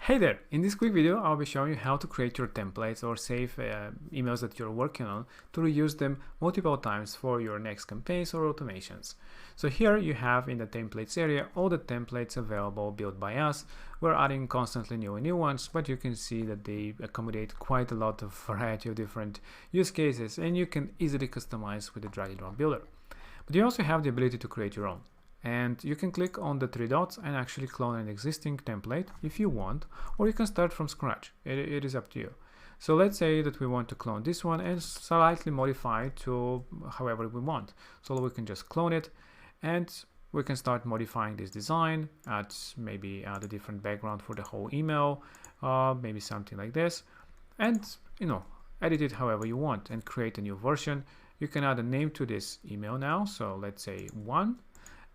Hey there! In this quick video, I'll be showing you how to create your templates or save emails that you're working on to reuse them multiple times for your next campaigns or automations. So here you have in the templates area all the templates available built by us. We're adding constantly new ones, but you can see that they accommodate quite a lot of variety of different use cases, and you can easily customize with the drag and drop builder. But you also have the ability to create your own. And you can click on the three dots and actually clone an existing template if you want, or you can start from scratch. It is up to you. So let's say that we want to clone this one and slightly modify to however we want. So we can just clone it and we can start modifying this design, add maybe the different background for the whole email, maybe something like this, and edit it however you want and create a new version. You can add a name to this email now. So let's say 1.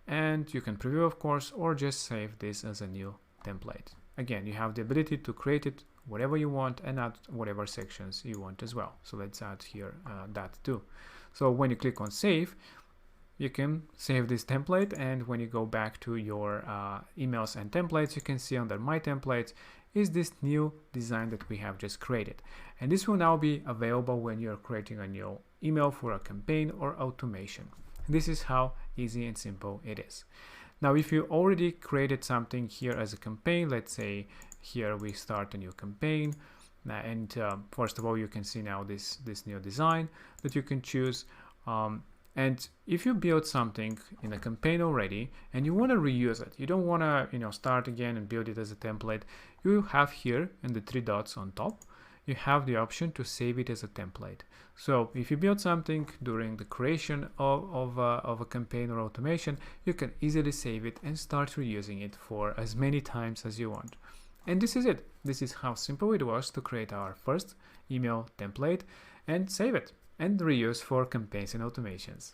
And you can preview, of course, or just save this as a new template. Again, you have the ability to create it whatever you want and add whatever sections you want as well. So let's add here that too. So when you click on save, you can save this template, and when you go back to your emails and templates, you can see under my templates is this new design that we have just created. And this will now be available when you're creating a new email for a campaign or automation. This is how easy and simple it is. Now, if you already created something here as a campaign, let's say here we start a new campaign, and first of all, you can see now this new design that you can choose. And if you build something in a campaign already and you want to reuse it, you don't want to start again and build it as a template, you have here in the three dots on top, you have the option to save it as a template. So if you build something during the creation of a campaign or automation, you can easily save it and start reusing it for as many times as you want. And this is it. This is how simple it was to create our first email template and save it and reuse for campaigns and automations.